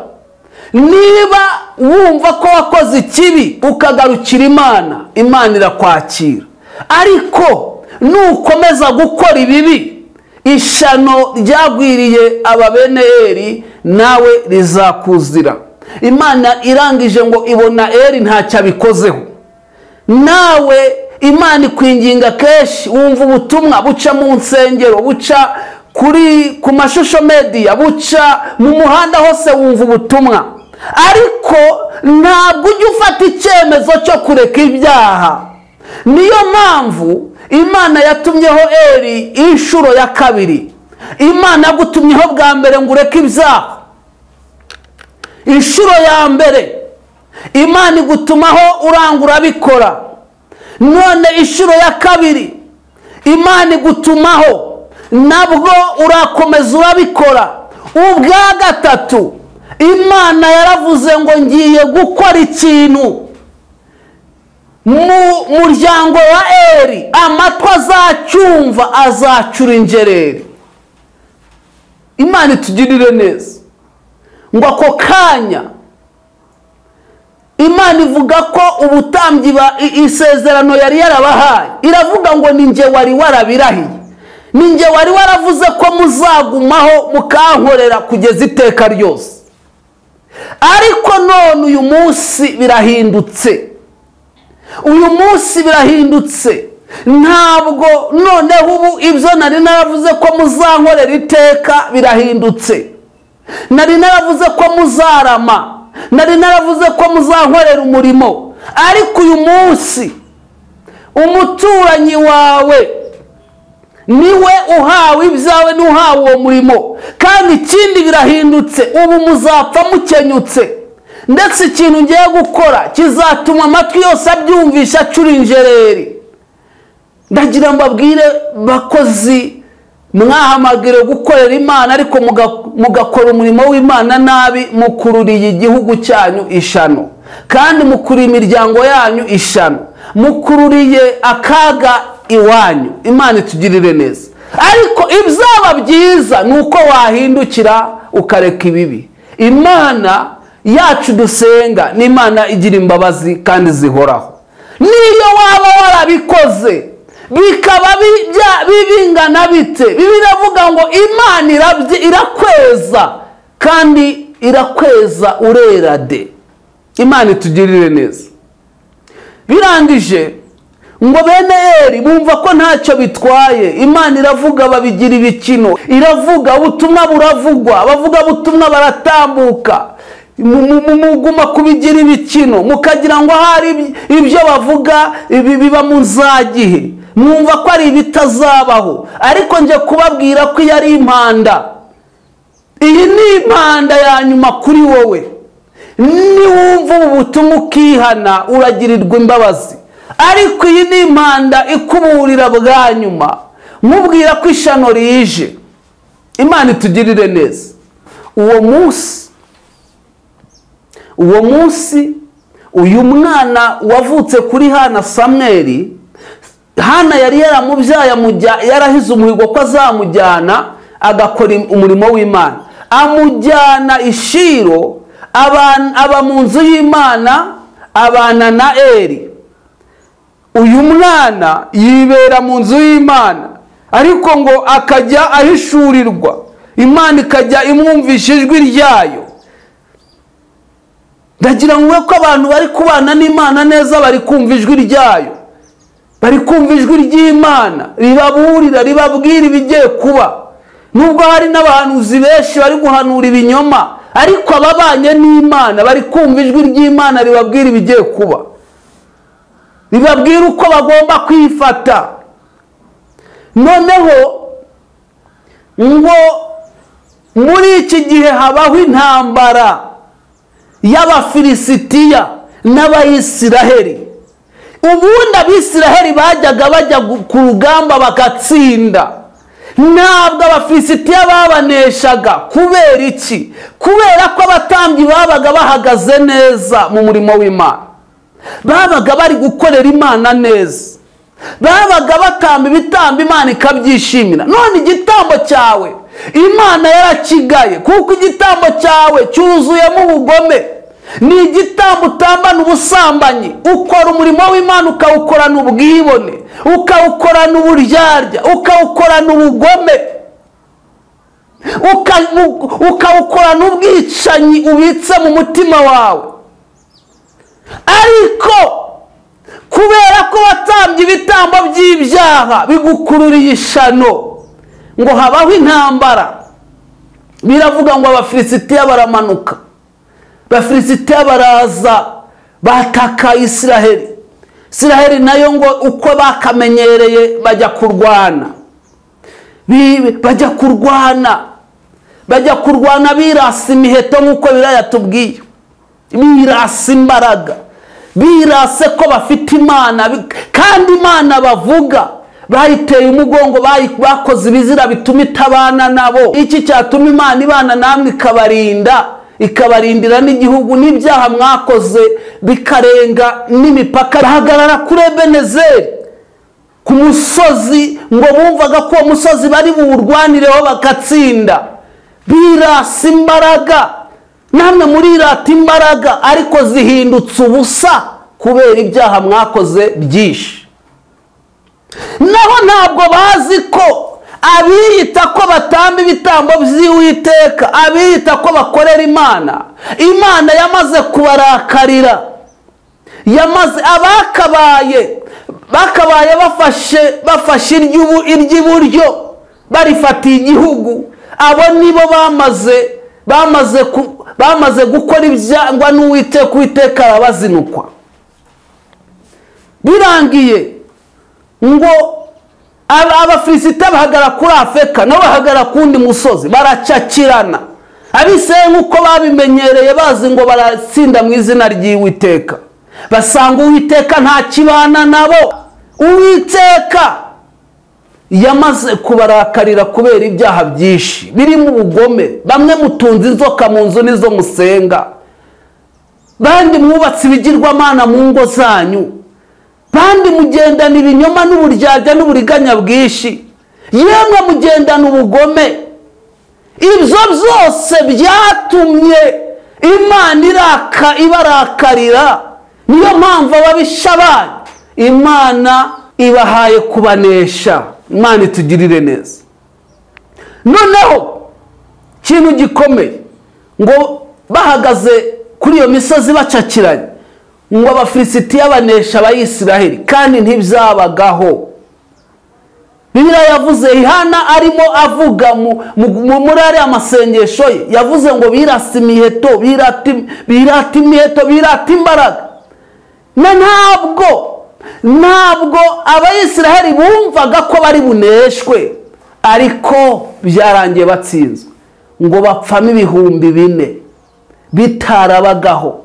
niba wumva ko wakoze ikibi ukagarukira Imana, Imana irakwakira. ariko nukomeza gukora ibibi, ishano ryagwiriye ababene Eli nawe rizakuzira. Imana irangije ngo ibona Eli ntacyo abikozeho. nawe Imana ikwinginga kenshi, wumva ubutumwa buca mu nsengero, buca ku mashusho media, buca mu muhanda hose wumva ubutumwa, ariko ntabwo ujya ufata icyemezo cyo kureka ibyaha. niyo mpamvu Imana yatumyeho Eli inshuro ya kabiri. Imana yagutumyeho bwa mbere ngo ureke ibyaha. inshuro ya mbere Imana igutumaho uranga urabikora. none inshuro ya kabiri Imana igutumaho nabwo urakomeza urabikora. ubwa gatatu Imana yaravuze ngo ngiye gukora ikintu mu muryango wa Eli, amatwi azacyumva azacura injereri. Imana itugirire neza. ngo ako kanya Imana ivuga ko ubutambyi isezerano yari yarabahaye, iravuga ngo ni njye wari warabirahiye, ni njye wari waravuze ko muzagumaho mukankorera kugeza iteka ryose. ariko none uyu munsi birahindutse. uyu munsi birahindutse. ntabwo noneho ubu ibyo nari naravuze ko muzankorera iteka birahindutse. nari naravuze ko muzarama, nari naravuze ko muzankorera umurimo, ariko uyu munsi umuturanyi wawe niwe uhawe ibyawe, n'uhawe uwo murimo. kandi ikindi birahindutse, ubu muzapfa mukenyutse. ndetse ikintu ngiye gukora kizatuma amatwi yose abyumvisha acura injereri. ndagira mbabwire bakozi, mwahamagire gukorera Imana ariko mugakora umurimo w'Imana nabi, mukururiye igihugu cyanyu ishano, kandi mukuriye imiryango yanyu ishano, mukururiye akaga iwanyu. Imana itugirire neza. ariko ibyaba byiza ni uko wahindukira ukareka ibibi. Imana yacu dusenga ni Imana igira imbabazi kandi zihoraho. niyo waba warabikoze bikaba bibingana bite, biravuga ngo Imana irakweza, kandi irakweza urera de. Imana itugirire neza. birangije ngo bene Eli bumva ko ntacyo bitwaye. Imana iravuga babigira ibikino, iravuga ubutumwa buravugwa, abavuga butumwa baratambuka, muguma kubigira ibikino, mukagira ngo hari ibyo bavuga biba mu nzagihe, mwumva ko ari ibitazabaho. ariko nje kubabwira ko iyo ari impanda. iyi ni impanda ya nyuma kuri wowe. niwumva ubu butumwa ukihana uragirirwa imbabazi, ariko iyi ni impanda ikuburira bwa nyuma, mubwira ko ishano rije. Imana itugirire neza. uwo munsi uyu mwana wavutse kuri Hana, Samweli, Hana yari yaramubyaye, yarahize umuhigo ko azamujyana agakora umurimo w'Imana. amujyana i Shilo, aba mu nzu y'Imana, abana na Eli. uyu mwana yibera mu nzu y'Imana, ariko ngo akajya ahishurirwa, Imana ikajya imwumvisha ijwi ryayo. ndagira ngo ko abantu bari kubana n'Imana neza bari kumva ijwi ryayo, bari kumva ijwi ry'Imana ribaburira, ribabwira ibigiye kuba. nubwo hari n'abahanuzi benshi bari guhanura ibinyoma, ariko ababanye n'Imana bari kumva ijwi ry'Imana ribabwira ibigiye kuba, ribabwira uko bagomba kwifata. noneho ngo muri iki gihe habaho intambara y'Abafilisitiya n'Abayisiraheli. ubundi Abisiraheli bajyaga bajya ku rugamba bagatsinda, ntabwo Abafilisitiya babaneshaga. Kubera iki? Kubera ko abatambyi babaga bahagaze neza mu murimo w'Imana, babaga bari gukorera Imana neza, babaga batamba ibitambo Imana ikabyishimira. None igitambo cyawe Imana yarakigaye, kuko igitambo cyawe cyuzuyemo ubugome. Ni igitambo utambana ubusambanyi, ukora umurimo w'Imana ukawukorana ubwibone, ukawukorana uburyarya, ukawukorana ubugome, ukawukorana ubwicanyi ubitse mu mutima wawe. Ariko kubera ko watambye ibitambo by'ibyaha bigukururiye ishano, ngo habaho intambara. Biravuga ngo Abafilisitiya baramanuka, Abafilisitiya baraza bataka Isiraheli. Isiraheli nayo ngo uko bakamenyereye bajya kurwana, bajya kurwana birasa imiheto, nk'uko Bibiliya tubwiye, birasa imbaraga, birase ko bafite Imana, kandi Imana bavuga bayiteye umugongo, bakoze ibizira bituma itabana nabo. Iki cyatuma Imana ibana namwe ikabarindira n'igihugu n'ibyaha mwakoze bikarenga n'imipaka. Bahagarara kuri Ebenezeri ku musozi, ngo bumvaga ko uwo musozi bari buwurwanireho bagatsinda. Birasa imbaraga, namwe murirata imbaraga, ariko zihindutse ubusa kubera ibyaha mwakoze byinshi. Naho ntabwo bazi ko abiyita ko batamba ibitambo by'Uwiteka, abiyita ko bakorera Imana, Imana yamaze kubarakarira. Bakabaye bafashe iry'iburyo barifatiye igihugu. Abo nibo bamaze gukora ibyangwa n'Uwiteka, Uwiteka arabazinukwa. Birangiye ngo Abafilisitiya bahagarara kuri Afeka, nabo bahagarara kundi musozi, baracakirana. Abisirayeli nk'uko babimenyereye, bazi ngo baratsinda mu izina ry'Uwiteka, basanga Uwiteka nta kibana nabo. Uwiteka yamaze kubarakarira kubera ibyaha byinshi birimo ubugome. Bamwe mutunze inzoka mu nzu nizo musenga, bandi mwubatse ibigirwamana mu ngo zanyu, bandi mugendana ibinyoma n'uburyarya n'uburiganya bwinshi, yemwe mugendana ubugome. Ibyo byose byatumye Imana ibarakarira. Niyo mpamvu ababisha banyu Imana ibahaye kubanesha. Imana itugirire neza. Noneho ikintu gikomeye, ngo bahagaze kuri iyo misozi bacakiranye, ngo Abafilisitiya banesha Abayisiraheli, kandi ntibyabagaho. Bibiliya yavuze, Hana arimo avuga muri ariya masengesho ye, yavuze ngo birasa imiheto, birata imiheto, birata imbaraga. Ntabwo Abayisiraheli bumvaga ko bari buneshwe, ariko byarangiye batsinzwe, ngo bapfamo 4,000 bitarabagaho.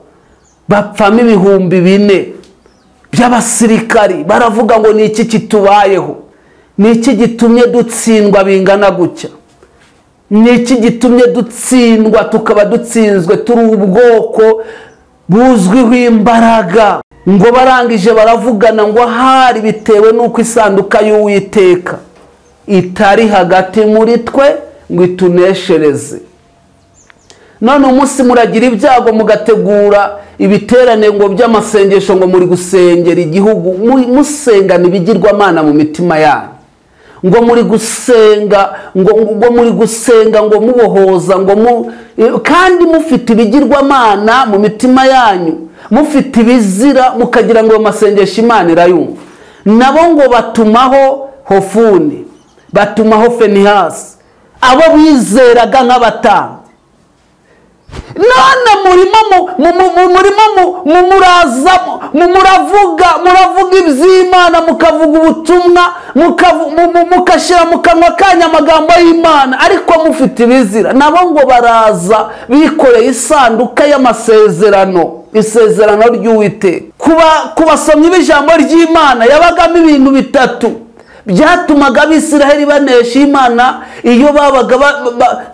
Bapfamo 4,000 by'abasirikari. Baravuga ngo ni iki kitubayeho? Ni iki gitumye dutsindwa bingana gutya? Ni iki gitumye dutsindwa tukaba dutsinzwe turi ubwoko buzwiho imbaraga? Ngo barangije baravugana ngo hari bitewe nuko isanduka y'Uwiteka itari hagati muri twe ngo ituneshereze. None umunsi muragira ibyago mugategura ibiterane ngo by'amasengesho, ngo muri gusengera igihugu, musengana ibigirwamana mu mitima yanyu, ngo muri gusenga ngo mubohoza, kandi mufite ibigirwamana mu mitima yanyu, mufite ibizira, mukagira ngo amasengesho Imana irayumva. Nabo ngo batumaho Hofuni, batumaho Finehasi, abo bizeraga nk'abatambyi. None muravuga iby'Imana, mukavuga ubutumwa, mukashyira mu kanwa kanyu amagambo y'Imana, ariko mufite ibizira. Nabo ngo baraza bikoreye isanduka y'amasezerano, isezerano ry'Uwiteka. Ku basomyi b'ijambo ry'Imana yabagamo ibintu bitatu byatumaga Abisiraheli banesha Imana iyo babaga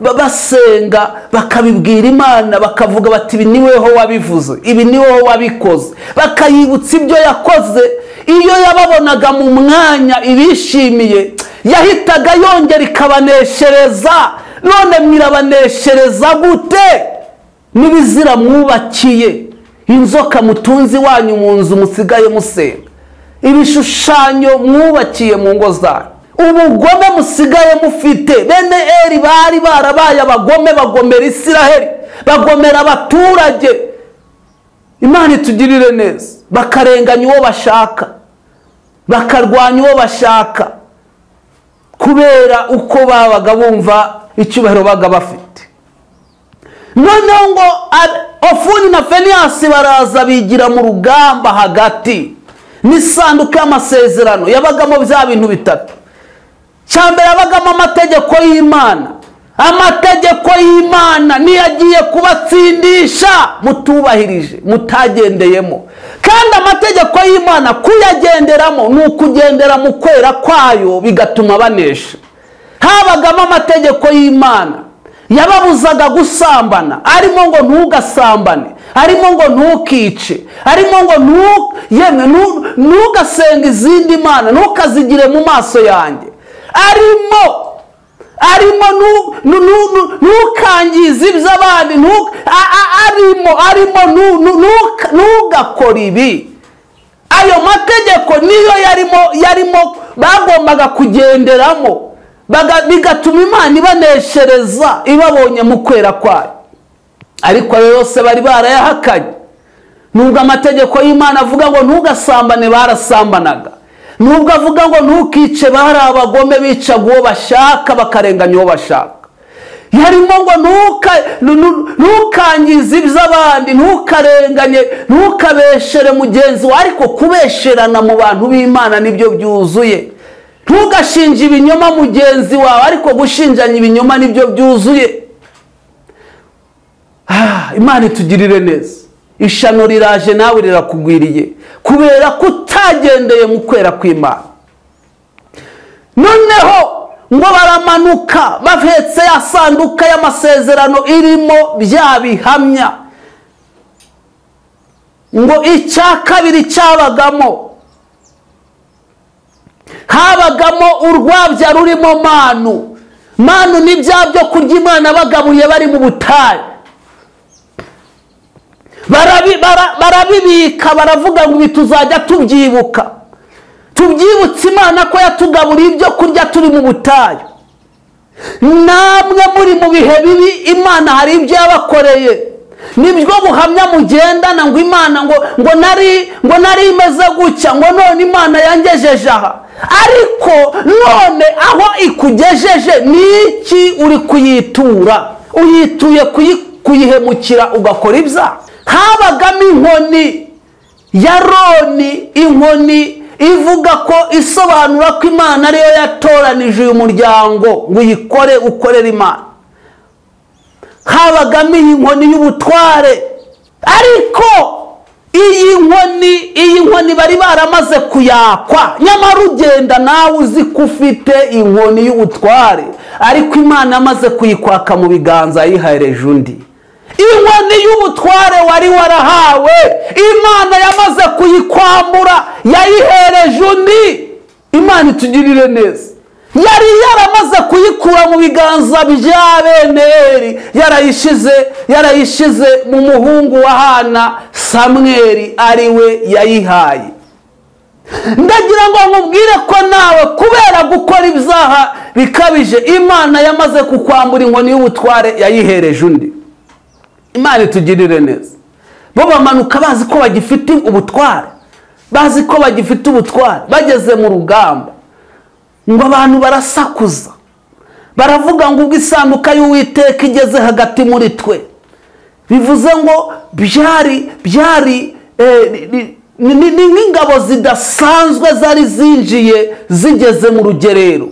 basenga bakabibwira Imana bakavuga bati ibi niweho wabivuze, ibi niweho wabikoze, bakayibutsa ibyo yakoze. Iyo yababonaga mu mwanya ibishimiye yahitaga yongera ikabaneshereza. None mwirabaneshereza gute? N'ibizira mwubakiye, inzoka mutunzi wanyu mu nzu musigaye musenga, ibishushanyo mwubakiye mu ngo zanyu, ubugome musigaye mufite. Bene Eli bari barabaye abagome, bagomera Isiraheli, bagomera abaturage. Imana itugirire neza. Bakarenganya uwo bashaka, bakarwanya uwo bashaka, kubera uko babaga bumva icyubahiro baga bafite. Noneho ngo Ofuni na Finehasi baraza bigira mu rugamba hagati n'isanduku y'amasezerano. Yabagamo bya bintu bitatu. Cyambere yabagamo amategeko y'Imana. Amategeko y'Imana niyo agiye kubatsindisha mutubahirije, mutagendeyemo. Kandi amategeko y'Imana kuyagenderamo ni ukugendera mu kwera kwayo, bigatuma banesha. Habagamo amategeko y'Imana yababuzaga gusambana, arimo ngo ntugasambane, arimo ngo ntukice, arimo ngo ntugasenga izindi mana, ntukazigire mu maso yanjye, arimo ntukangize iby'abandi, ntugakora ibi. Ayo mategeko niyo yarimo bagombaga kugenderamo, bigatuma Imana ibaneshereza ibabonye mu kwera kwayo. Ariko ayo yose bari barayahakanye. Nubwo amategeko y'Imana avuga ngo ntugasambane, barasambanaga. Nubwo avuga ngo ntukice, bari abagome, bicaga uwo bashaka bakarenganya uwo bashaka. Yarimo ngo ntukangize iby'abandi, ntukarenganye, ntukabeshere mugenzi wawe. Ariko kubesherana mu bantu b'Imana nibyo byuzuye. Ntugashinje ibinyoma mugenzi wawe, ariko gushinjanya ibinyoma nibyo byuzuye. Imana itugirire neza. Ishano riraje nawe rirakugwiriye kubera kutagendeye mu kwera kw'Imana. Noneho ngo baramanuka bafetse ya sanduka y'amasezerano irimo bya bihamya. Ngo icya kabiri cyabagamo, habagamo urwabya rurimo manu. Manu ni bya byo kurya Imana bagaburiye bari mu butayu. Barabibika, baravuga ngo tuzajya tubyibuka, tubyibutse Imana ko yatugaburiye ibyo kurya turi mu butayu. Namwe muri mu bihe bibi Imana hari ibyo yabakoreye, nibyo buhamya mugendana ngo Imana ngo nari imeze gutya, ngo none Imana yangejeje aha. Ariko none aho ikugejeje niki uri kuyitura? Uyituye kuyihemukira ugakora ibyaha. Habagamo inkoni ya Aroni, inkoni ivuga ko isobanura ko Imana ariyo yatoranije uyu muryango ngo uyikore, ukorere Imana. Habagamo iyi nkoni y'ubutware. Ariko iyi nkoni bari baramaze kuyakwa. Nyamara ugenda nawe uzi ko ufite inkoni y'ubutware, ariko Imana amaze kuyikwaka mu biganza yihereje undi. Inkoni y'ubutware wari warahawe, Imana yamaze kuyikwambura yayihereje undi. Imana itugirire neza. Yari yaramaze kuyikura mu biganza bya bene Eli, yarayishize mu muhungu wa Hana, Samweli, ariwe yayihaye. Ndagira ngo nkubwire ko nawe kubera gukora ibyaha bikabije, Imana yamaze kukwambura inkoni y'ubutware yayihereje undi. Imana itugirire neza. Bo bamanuka bazi ko bagifite ubutware, bazi ko bagifite ubutware. Bageze mu rugamba ngo abantu barasakuza, baravuga ngo ubwo isanduka y'Uwiteka igeze hagati muri twe, bivuze ngo byari n'ingabo zidasanzwe zari zinjiye zigeze mu rugerero.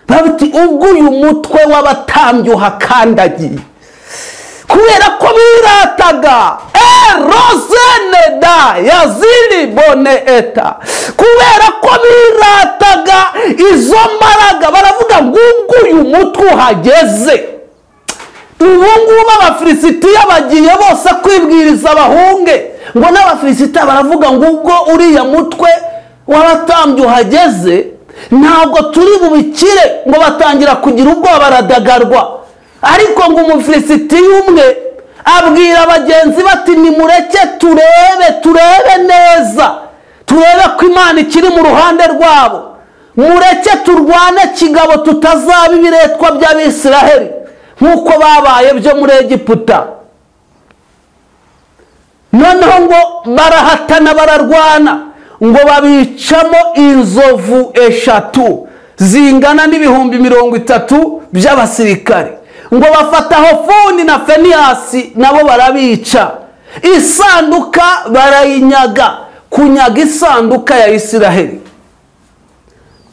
Babiti ubwo uyu mutwe w'abatambyi uhakandagiye, kubera ko birataga rozene da yaziri bone eta, kubera ko birataga izo mbaraga baravuga ngo uyu mutwe uhageze. Ubu ngubu abafilisitiya bagiye bose kwibwiriza abahunge, ngo n'abafilisitiya baravuga ngo ubwo uriya mutwe w'abatambyi uhageze ntabwo turi bubikire, ngo batangira kugira ubwoba baradagarwa. Ariko ngo umufilisitiya umwe abwira bagenzi bati nimureke turebe neza, turebe ko Imana ikiri mu ruhande rwabo, mureke turwane kigabo tutazaba ibiretwa by'Abisiraheli nk'uko babaye byo muri Egiputa. Noneho ngo barahatana bararwana, ngo babicamo inzovu 3 zingana n'ibihumbi 30 by'abasirikare, ngo bafata Hofuni na Finehasi nabo barabica. Isanduka barayinyaga. Kunyaga isanduka ya Isiraheli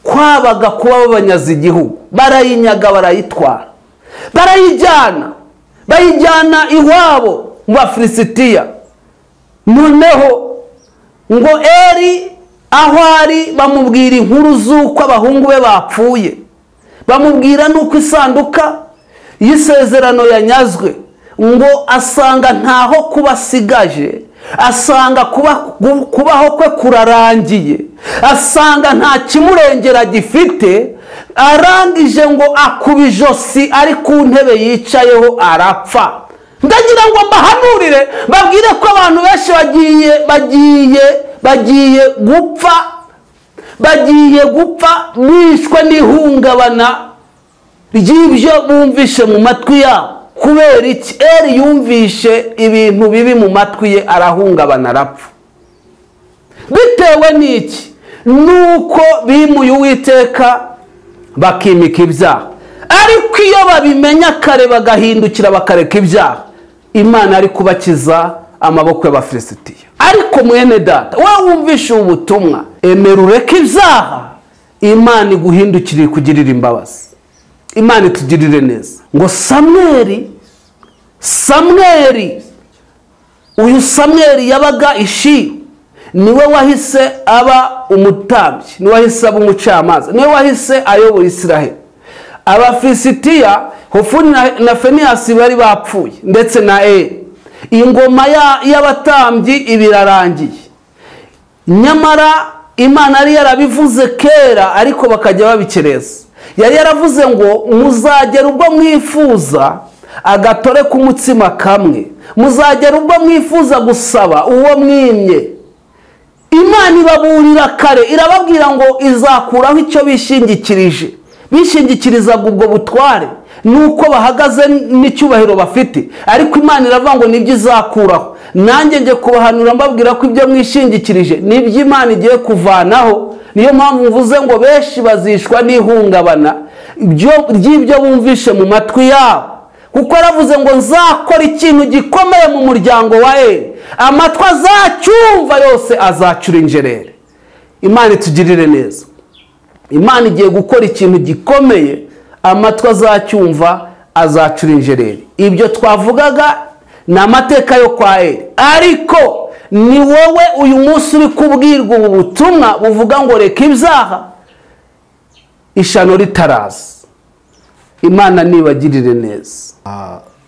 kwabaga kuba babanyaza igihugu, barayinyaga barayitwara, bayijyana iwabo mu Bafilisitiya. Noneho ngo Eli aho ari bamubwira inkuru z'uko abahungu be bapfuye, bamubwira n'uko isanduka y'isezerano yanyazwe, ngo asanga ntaho kubasigaje, asanga kubaho kwe kurarangiye, asanga nta kimurengera gifite. Arangije ngo akuba ijosi ari ku ntebe yicayeho arapfa. Ndagira ngo mbahanurire babwire ko abantu benshi bagiye gupfa bishwe n'ihungabana ry'ibyo bumvishe mu matwi yabo. Kubera iki? Eli yumvishe ibintu bibi mu matwi ye, arahungabana arapfa. Bitewe n'iki? Nuko bimuye Uwiteka bakimika ibyaha. Ariko iyo babimenya kare bagahindukira bakareka ibyaha, Imana ari kubakiza amaboko y'Abafilisitiya. Ariko mwene data, wowe wumvishe ubutumwa, emera ureke ibyaha, Imana iguhindukire kugirira imbabazi. Imana itugirire neza. Ngo Samweli uyu Samweli yabaga Ishilo, niwe wahise aba umutambyi, niwe wahise aba umucamanza, niwe wahise ayobora Isiraheli. Abafilisitiya Hofuni na Finehasi bari bapfuye, ndetse na Eli. Ingoma y'abatambyi ibirarangiye. Nyamara Imana yari yarabivuze kera, ariko bakajya babikereza. Yari yaravuze ngo muzagera ubwo mwifuza agatore k'umutsima kamwe, muzagera ubwo mwifuza gusaba uwo mwimye. Imana ibaburira kare, irababwira ngo izakuraho icyo bishingikirizaga ubwo butware nuko bahagaze n'icyubahiro bafite. Ariko Imana iravuga ngo nibyo izakuraho. Nanjye nje kubahanura mbabwira ko ibyo mwishingikirije nibyo Imana igiye kuvanaho. Niyo mpamvu mvuze ngo benshi bazishwa n'ihungabana ry'ibyo bumvishe mu matwi yabo, kuko yaravuze ngo nzakora ikintu gikomeye mu muryango wa Eli, amatwi azacyumva yose azacura injerere. Imana itugirire neza. Imana igiye gukora ikintu gikomeye, amatwi azacyumva azacura injerere. Ibyo twavugaga ni amateka yo kwa Eli, ariko ni wowe uyu munsi uri kubwirwa ubu butumwa buvuga ngo reka ibyaha, ishano ritaraza. Imana nibagirire neza.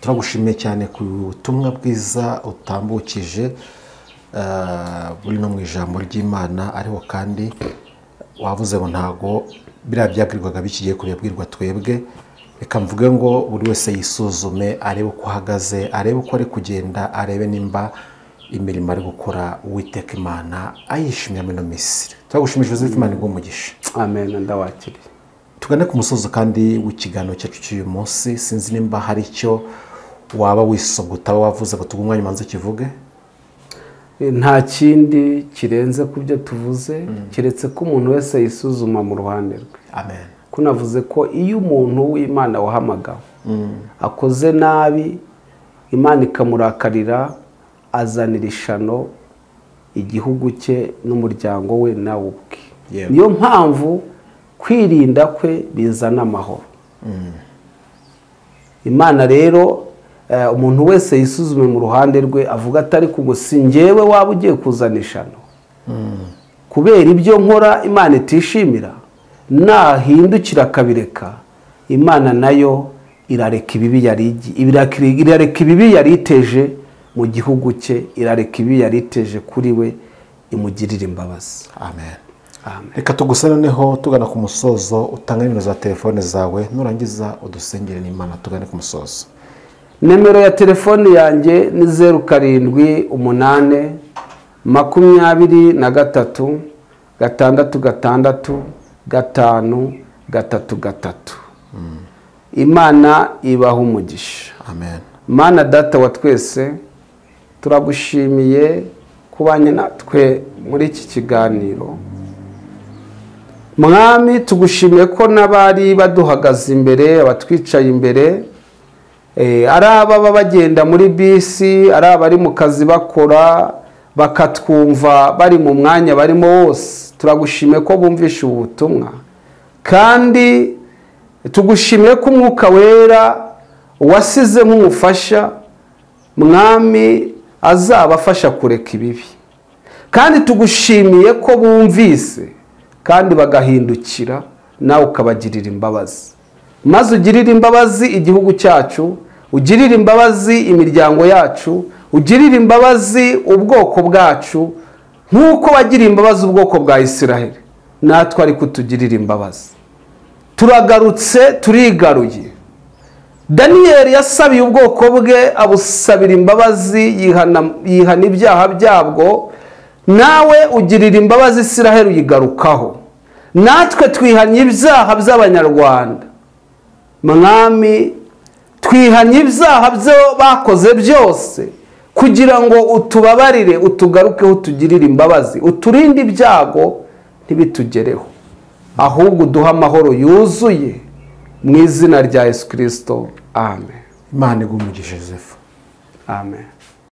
Turagushimiye cyane ku butumwa bwiza utambukije buri no mu ijambo ry'Imana. Ariho kandi wavuze ngo ntago biriya byabwirwaga bikigiye kubibwirwa twebwe. Reka mvuge ngo buri wese yisuzume, arebe uko ahagaze, arebe uko ari kugenda, arebe nimba imirimo ari gukora Uwiteka Imana ayishimye muri Misiri. Turagushimije Joseph, Imana igumugisha. Amen. Ndawakiriye. Tugane ku musozo kandi w'ikiganiro cyacu cy'uyu munsi. Sinzi nimba hari icyo waba wisogota wavuze ngo tugumwanye manze kivuge. Nta kindi kirenze ku byo tuvuze, kiretse ko umuntu wese yisuzuma mu ruhande rwe. Amen. Kunavuze ko iyo umuntu w'Imana wahamagawe akoze nabi, Imana ikamurakarira, azanira ishano igihugu cye n'umuryango we nawe ubwe. Niyo mpamvu kwirinda kwe bizana amahoro. Imana rero umuntu wese yisuzume mu ruhande rwe avuga atari kugo si njyewe waba ugiye kuzana ishano kubera ibyo nkora Imana itishimira, nahindukira akabireka Imana nayo irareka ibibi yari iteje mu gihugu cye, irareka ibibi yari iteje kuri we, imugirira imbabazi. Amen. Reka tugusane noneho tugana ku musozo, utanga nimero za telefone zawe nurangiza udusengere n'Imana tugane ku musozo. Nimero ya telefone yanjye ni 07 8 23 6 5 Imana ibaha umugisha. Amen. Mana data wa twese, turagushimiye kubanye natwe muri iki kiganiro. Mwami, tugushimiye ko n'abari baduhagaze imbere, abatwicaye imbere, ari ababa bagenda muri bisi, ari abari mu kazi bakora, bakatwumva bari mu mwanya barimo wose, turagushimiye ko bumvisha ubutumwa. Kandi tugushimiye ko Umwuka Wera wasize nk'umufasha, Mwami, azabafasha kureka ibibi. Kandi tugushimiye ko bumvise kandi bagahindukira, nawe ukabagirira imbabazi. Maze ugirira imbabazi igihugu cyacu, ugirira imbabazi imiryango yacu, ugirira imbabazi ubwoko bwacu, nk'uko wagiriye imbabazi ubwoko bwa Isiraheli, natwe ari kutugirira imbabazi. Turagarutse, turigaruye. Daniyeli yasabiye ubwoko bwe, abusabira imbabazi, yihana ibyaha byabwo. Nawe ugirira imbabazi Isiraheli uyigarukaho. Natwe twihanye ibyaha by'Abanyarwanda. Mwami, twihanye ibyaha byo bakoze byose, kugira ngo utubabarire, utugarukeho, utugirire imbabazi, uturinde ibyago ntibitugereho, ahubwo uduha amahoro yuzuye mu izina rya Yesu Kristo. Amen. Imana iguhe umugisha Joseph. Amen.